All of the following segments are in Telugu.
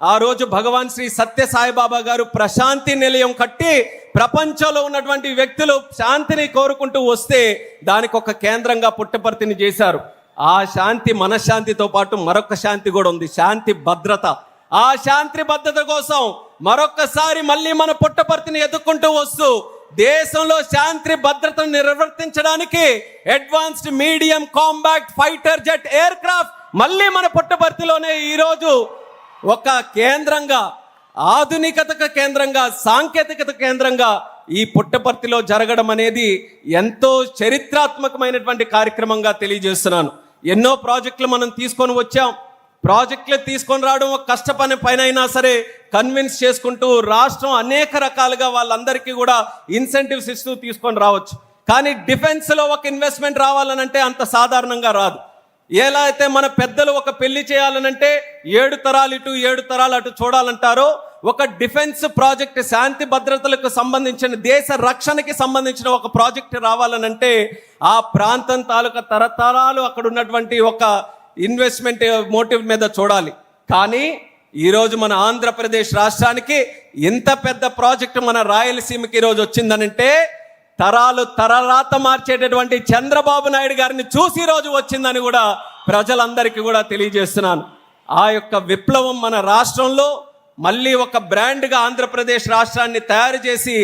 ఆ రోజు భగవాన్ శ్రీ సత్య సాయిబాబా గారు ప్రశాంతి నిలయం కట్టి ప్రపంచంలో ఉన్నటువంటి వ్యక్తులు శాంతిని కోరుకుంటూ వస్తే దానికి ఒక కేంద్రంగా పుట్టపర్తిని చేశారు. ఆ శాంతి మనశ్శాంతితో పాటు మరొక శాంతి కూడా ఉంది, శాంతి భద్రత. ఆ శాంతి భద్రత కోసం మరొక్కసారి మళ్ళీ మన పుట్టపర్తిని ఎదుర్కొంటూ వస్తూ దేశంలో శాంతి భద్రతను నిర్వర్తించడానికి advanced medium combat fighter jet aircraft మళ్ళీ మన పుట్టపర్తిలోనే ఈరోజు ఒక కేంద్రంగా, ఆధునికత కేంద్రంగా, సాంకేతికత కేంద్రంగా ఈ పుట్టపర్తిలో జరగడం అనేది ఎంతో చరిత్రాత్మకమైనటువంటి కార్యక్రమంగా తెలియజేస్తున్నాను. ఎన్నో ప్రాజెక్టులు మనం తీసుకొని వచ్చాం. ప్రాజెక్టులు తీసుకొని రావడం ఒక కష్టపని పైన అయినా సరే కన్విన్స్ చేసుకుంటూ రాష్ట్రం అనేక రకాలుగా వాళ్ళందరికీ కూడా ఇన్సెంటివ్స్ ఇస్తూ తీసుకొని రావచ్చు. కానీ డిఫెన్స్లో ఒక ఇన్వెస్ట్మెంట్ రావాలనంటే అంత సాధారణంగా రాదు. ఎలా అయితే మన పెద్దలు ఒక పెళ్లి చేయాలనంటే 7 తరాలు ఇటు 7 తరాలు అటు చూడాలంటారో, ఒక డిఫెన్స్ ప్రాజెక్ట్ శాంతి భద్రతలకు సంబంధించిన దేశ రక్షణకి సంబంధించిన ఒక ప్రాజెక్ట్ రావాలనంటే ఆ ప్రాంతం తాలూకా తరతరాలు అక్కడ ఉన్నటువంటి ఒక ఇన్వెస్ట్మెంట్ మోటివ్ మీద చూడాలి. కానీ ఈరోజు మన ఆంధ్రప్రదేశ్ రాష్ట్రానికి ఇంత పెద్ద ప్రాజెక్టు మన రాయలసీమకి ఈరోజు వచ్చిందనంటే తరాలు తరరాత మార్చేటటువంటి చంద్రబాబు నాయుడు గారిని చూసి రోజు వచ్చిందని కూడా ప్రజలందరికీ కూడా తెలియజేస్తున్నాను. ఆ యొక్క విప్లవం మన రాష్ట్రంలో మళ్ళీ ఒక బ్రాండ్గా ఆంధ్రప్రదేశ్ రాష్ట్రాన్ని తయారు చేసి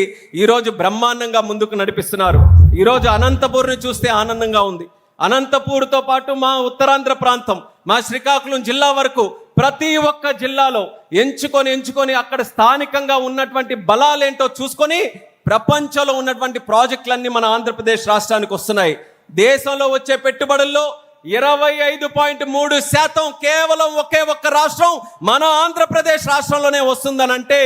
ఈరోజు బ్రహ్మాండంగా ముందుకు నడిపిస్తున్నారు. ఈరోజు అనంతపూర్ని చూస్తే ఆనందంగా ఉంది. అనంతపూర్తో పాటు మా ఉత్తరాంధ్ర ప్రాంతం, మా శ్రీకాకుళం జిల్లా వరకు ప్రతి ఒక్క జిల్లాలో ఎంచుకొని అక్కడ స్థానికంగా ఉన్నటువంటి బలాలేంటో చూసుకొని ప్రపంచంలో ఉన్నటువంటి ప్రాజెక్టులన్నీ మన ఆంధ్రప్రదేశ్ రాష్ట్రానికి వస్తున్నాయి. దేశంలో వచ్చే పెట్టుబడుల్లో 25.3% కేవలం ఒకే ఒక్క రాష్ట్రం మన ఆంధ్రప్రదేశ్ రాష్ట్రంలోనే వస్తుందనంటే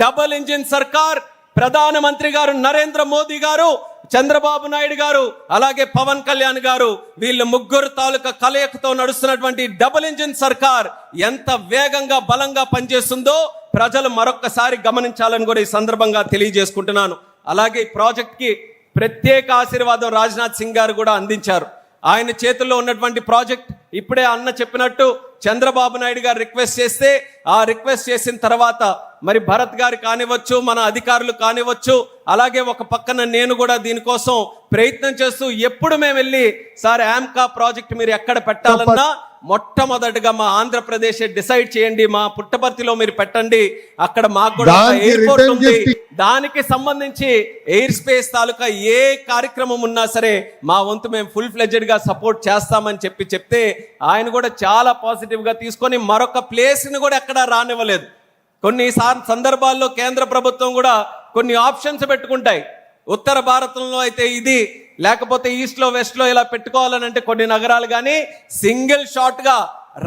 డబుల్ ఇంజిన్ సర్కార్, ప్రధానమంత్రి గారు నరేంద్ర మోదీ గారు, చంద్రబాబు నాయుడు గారు, అలాగే పవన్ కళ్యాణ్ గారు, వీళ్ళు ముగ్గురు తాలూకా కలయికతో నడుస్తున్నటువంటి డబుల్ ఇంజిన్ సర్కార్ ఎంత వేగంగా బలంగా పనిచేస్తుందో ప్రజలు మరొక్కసారి గమనించాలని కూడా ఈ సందర్భంగా తెలియజేసుకుంటున్నాను. అలాగే ఈ ప్రాజెక్ట్కి ప్రత్యేక ఆశీర్వాదం రాజ్నాథ్ సింగ్ గారు కూడా అందించారు. ఆయన చేతుల్లో ఉన్నటువంటి ప్రాజెక్ట్ ఇప్పుడే అన్న చెప్పినట్టు చంద్రబాబు నాయుడు గారు రిక్వెస్ట్ చేస్తే ఆ రిక్వెస్ట్ చేసిన తర్వాత మరి భరత్ గారు కానివచ్చు, మన అధికారులు కానివచ్చు, అలాగే ఒక పక్కన నేను కూడా దీనికోసం ప్రయత్నం చేస్తూ ఎప్పుడు మేము వెళ్ళి సార్ ఆమ్కా ప్రాజెక్ట్ మీరు ఎక్కడ పెట్టాలన్నా మొట్టమొదటిగా మా ఆంధ్రప్రదేశ్ డిసైడ్ చేయండి, మా పుట్టపర్తిలో మీరు పెట్టండి, అక్కడ మాకు కూడా ఎయిర్పోర్ట్ ఉంది, దానికి సంబంధించి ఎయిర్ స్పేస్ తాలూకా ఏ కార్యక్రమం ఉన్నా సరే మా వంతు మేము ఫుల్ ఫ్లెడ్జెడ్ గా సపోర్ట్ చేస్తామని చెప్తే ఆయన కూడా చాలా పాజిటివ్ గా తీసుకొని మరొక ప్లేస్ ని కూడా ఎక్కడ రానివ్వలేదు. కొన్ని సందర్భాల్లో కేంద్ర ప్రభుత్వం కూడా కొన్ని ఆప్షన్స్ పెట్టుకుంటాయి. ఉత్తర భారతంలో అయితే ఇది, లేకపోతే ఈస్ట్లో వెస్ట్లో ఇలా పెట్టుకోవాలని అంటే కొన్ని నగరాలు, కానీ సింగిల్ షాట్ గా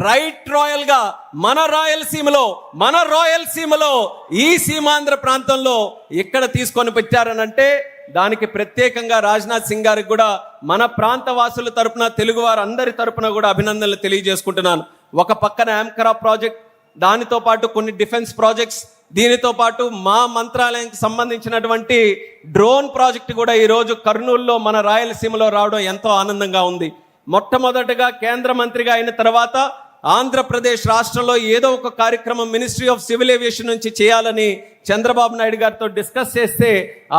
రైట్ రాయల్ గా మన రాయలసీమలో ఈ సీమాంధ్ర ప్రాంతంలో ఇక్కడ తీసుకొని పెట్టారనంటే దానికి ప్రత్యేకంగా రాజ్నాథ్ సింగ్ గారికి కూడా మన ప్రాంత వాసుల తరపున, తెలుగు వారు అందరి తరపున కూడా అభినందనలు తెలియజేసుకుంటున్నాను. ఒక పక్కన ఆమ్కరా ప్రాజెక్ట్, దానితో పాటు కొన్ని డిఫెన్స్ ప్రాజెక్ట్స్, దీనితో పాటు మా మంత్రాలయానికి సంబంధించినటువంటి డ్రోన్ ప్రాజెక్ట్ కూడా ఈరోజు కర్నూలులో మన రాయలసీమలో రావడం ఎంతో ఆనందంగా ఉంది. మొట్టమొదటిగా కేంద్ర మంత్రిగా అయిన తర్వాత ఆంధ్రప్రదేశ్ రాష్ట్రంలో ఏదో ఒక కార్యక్రమం మినిస్ట్రీ ఆఫ్ సివిల్ ఏవియేషన్ నుంచి చేయాలని చంద్రబాబు నాయుడు గారితో డిస్కస్ చేస్తే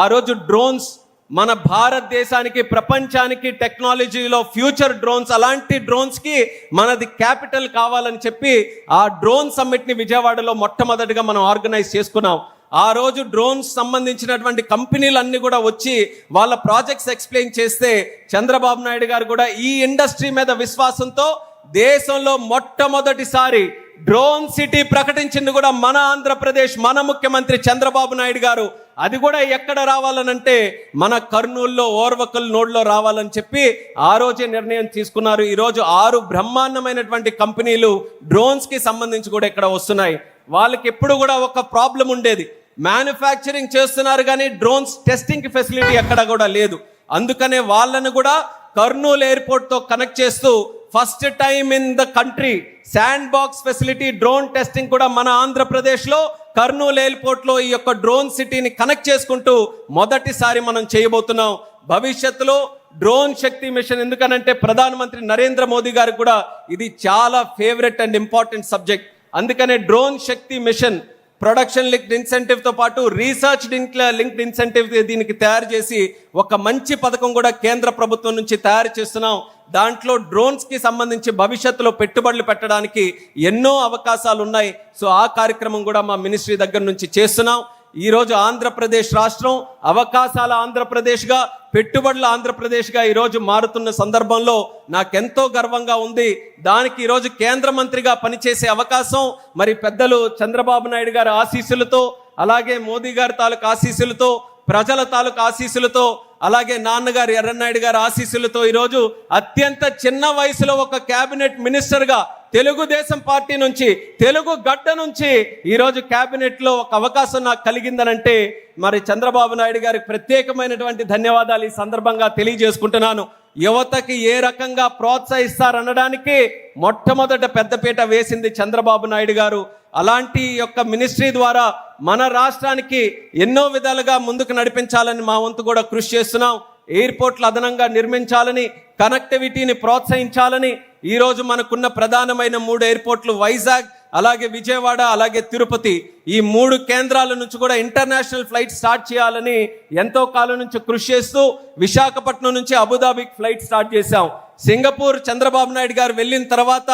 ఆ రోజు డ్రోన్స్ మన భారతదేశానికి, ప్రపంచానికి టెక్నాలజీలో ఫ్యూచర్ డ్రోన్స్, అలాంటి డ్రోన్స్కి మనది క్యాపిటల్ కావాలని చెప్పి ఆ డ్రోన్ సమ్మిట్ని విజయవాడలో మొట్టమొదటిగా మనం ఆర్గనైజ్ చేసుకున్నాం. ఆ రోజు డ్రోన్స్ సంబంధించినటువంటి కంపెనీలన్నీ కూడా వచ్చి వాళ్ళ ప్రాజెక్ట్స్ ఎక్స్ప్లెయిన్ చేస్తే చంద్రబాబు నాయుడు గారు కూడా ఈ ఇండస్ట్రీ మీద విశ్వాసంతో దేశంలో మొట్టమొదటిసారి డ్రోన్ సిటీ ప్రకటించింది కూడా మన ఆంధ్రప్రదేశ్, మన ముఖ్యమంత్రి చంద్రబాబు నాయుడు గారు. అది కూడా ఎక్కడ రావాలనంటే మన కర్నూలులో ఓర్వకల్ నోడ్లో రావాలని చెప్పి ఆ రోజే నిర్ణయం తీసుకున్నారు. ఈరోజు 6 బ్రహ్మాండమైనటువంటి కంపెనీలు డ్రోన్స్కి సంబంధించి కూడా ఇక్కడ వస్తున్నాయి. వాళ్ళకి ఎప్పుడు కూడా ఒక ప్రాబ్లం ఉండేది, మ్యానుఫ్యాక్చరింగ్ చేస్తున్నారు కానీ డ్రోన్స్ టెస్టింగ్ ఫెసిలిటీ ఎక్కడ కూడా లేదు. అందుకనే వాళ్ళను కూడా కర్నూలు ఎయిర్పోర్ట్తో కనెక్ట్ చేస్తూ first time in the country sand box facility drone testing కూడా మన ఆంధ్రప్రదేశ్లో కర్నూలు ఎయిర్పోర్ట్లో ఈ యొక్క డ్రోన్ సిటీని కనెక్ట్ చేసుకుంటూ మొదటిసారి మనం చేయబోతున్నాం. భవిష్యత్తులో డ్రోన్ శక్తి మిషన్, ఎందుకనంటే ప్రధానమంత్రి నరేంద్ర మోదీ గారికి కూడా ఇది చాలా ఫేవరెట్ అండ్ ఇంపార్టెంట్ సబ్జెక్ట్. అందుకనే డ్రోన్ శక్తి మిషన్ ప్రొడక్షన్ లింక్డ్ ఇన్సెంటివ్తో పాటు రీసెర్చ్ లింక్డ్ ఇన్సెంటివ్ దీనికి తయారు చేసి ఒక మంచి పథకం కూడా కేంద్ర ప్రభుత్వం నుంచి తయారు చేస్తున్నాం. దాంట్లో డ్రోన్స్కి సంబంధించి భవిష్యత్తులో పెట్టుబడులు పెట్టడానికి ఎన్నో అవకాశాలు ఉన్నాయి. సో ఆ కార్యక్రమం కూడా మా మినిస్ట్రీ దగ్గర నుంచి చేస్తున్నాం. ఈరోజు ఆంధ్రప్రదేశ్ రాష్ట్రం అవకాశాల ఆంధ్రప్రదేశ్గా, పెట్టుబడుల ఆంధ్రప్రదేశ్గా ఈరోజు మారుతున్న సందర్భంలో నాకెంతో గర్వంగా ఉంది. దానికి ఈరోజు కేంద్ర మంత్రిగా పనిచేసే అవకాశం మరి పెద్దలు చంద్రబాబు నాయుడు గారి ఆశీస్సులతో, అలాగే మోదీ గారి తాలూకు ఆశీస్సులతో, ప్రజల తాలూకు ఆశీస్సులతో, అలాగే నాన్నగారు ఎర్రన్నాయుడు గారి ఆశీస్సులతో ఈరోజు అత్యంత చిన్న వయసులో ఒక క్యాబినెట్ మినిస్టర్గా తెలుగుదేశం పార్టీ నుంచి, తెలుగు గడ్డ నుంచి ఈరోజు క్యాబినెట్లో ఒక అవకాశం నాకు కలిగిందనంటే మరి చంద్రబాబు నాయుడు గారికి ప్రత్యేకమైనటువంటి ధన్యవాదాలు ఈ సందర్భంగా తెలియజేసుకుంటున్నాను. యువతకి ఏ రకంగా ప్రోత్సహిస్తారనడానికి మొట్టమొదట పెద్దపీట వేసింది చంద్రబాబు నాయుడు గారు. అలాంటి యొక్క మినిస్ట్రీ ద్వారా మన రాష్ట్రానికి ఎన్నో విధాలుగా ముందుకు నడిపించాలని మా వంతు కూడా కృషి చేస్తున్నాం. ఎయిర్పోర్ట్లు అదనంగా నిర్మించాలని, కనెక్టివిటీని ప్రోత్సహించాలని ఈరోజు మనకున్న ప్రధానమైన 3 ఎయిర్పోర్ట్లు వైజాగ్, అలాగే విజయవాడ, అలాగే తిరుపతి, ఈ 3 కేంద్రాల నుంచి కూడా ఇంటర్నేషనల్ ఫ్లైట్ స్టార్ట్ చేయాలని ఎంతో కాలం నుంచి కృషి చేస్తూ విశాఖపట్నం నుంచి అబుదాబికి ఫ్లైట్ స్టార్ట్ చేశాం. సింగపూర్ చంద్రబాబు నాయుడు గారు వెళ్ళిన తర్వాత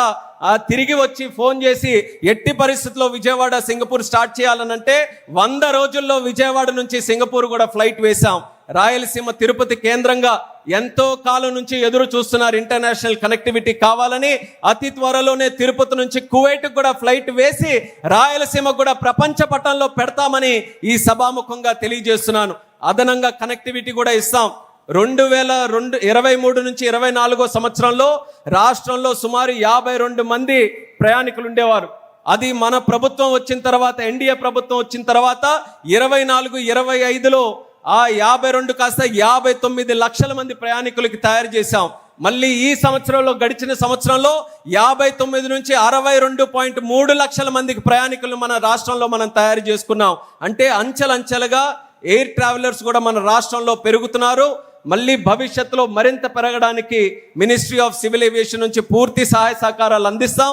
తిరిగి వచ్చి ఫోన్ చేసి ఎట్టి పరిస్థితుల్లో విజయవాడ సింగపూర్ స్టార్ట్ చేయాలనంటే 100 రోజుల్లో విజయవాడ నుంచి సింగపూర్ కూడా ఫ్లైట్ వేశాం. రాయలసీమ తిరుపతి కేంద్రంగా ఎంతో కాలం నుంచి ఎదురు చూస్తున్నారు ఇంటర్నేషనల్ కనెక్టివిటీ కావాలని. అతి త్వరలోనే తిరుపతి నుంచి కువైట్ కూడా ఫ్లైట్ వేసి రాయలసీమ కూడా ప్రపంచ పటంలో పెడతామని ఈ సభాముఖంగా తెలియజేస్తున్నాను. అదనంగా కనెక్టివిటీ కూడా ఇస్తాం. 2023 నుంచి 24 సంవత్సరంలో రాష్ట్రంలో సుమారు 52 మంది ప్రయాణికులు ఉండేవారు. అది మన ప్రభుత్వం వచ్చిన తర్వాత, ఎన్డీఏ ప్రభుత్వం వచ్చిన తర్వాత 24-25లో ఆ 52 కాస్త 59 లక్షల మంది ప్రయాణికులకి తయారు చేశాం. మళ్ళీ ఈ సంవత్సరంలో, గడిచిన సంవత్సరంలో 59 నుంచి 62.3 లక్షల మందికి ప్రయాణికులు మన రాష్ట్రంలో మనం తయారు చేసుకున్నాం. అంటే అంచెలంచెలుగా ఎయిర్ ట్రావెలర్స్ కూడా మన రాష్ట్రంలో పెరుగుతున్నారు. మళ్ళీ భవిష్యత్తులో మరింత పెరగడానికి మినిస్ట్రీ ఆఫ్ సివిల్ ఏవియేషన్ నుంచి పూర్తి సహాయ సహకారాలు అందిస్తాం.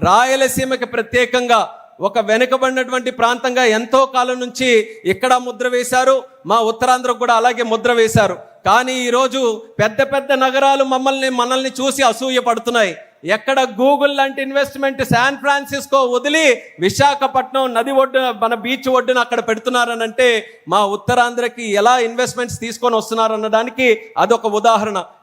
రాయలసీమకి ప్రత్యేకంగా ఒక వెనుకబడినటువంటి ప్రాంతంగా ఎంతో కాలం నుంచి ఇక్కడ ముద్ర వేశారు, మా ఉత్తరాంధ్రకు కూడా అలాగే ముద్ర వేశారు. కానీ ఈరోజు పెద్ద పెద్ద నగరాలు మనల్ని చూసి అసూయ పడుతున్నాయి. ఎక్కడ గూగుల్ లాంటి ఇన్వెస్ట్మెంట్ శాన్ ఫ్రాన్సిస్కో వదిలి విశాఖపట్నం నది ఒడ్డున, మన బీచ్ ఒడ్డున అక్కడ పెడుతున్నారనంటే మా ఉత్తరాంధ్రకి ఎలా ఇన్వెస్ట్మెంట్స్ తీసుకొని వస్తున్నారన్నదానికి అదొక ఉదాహరణ.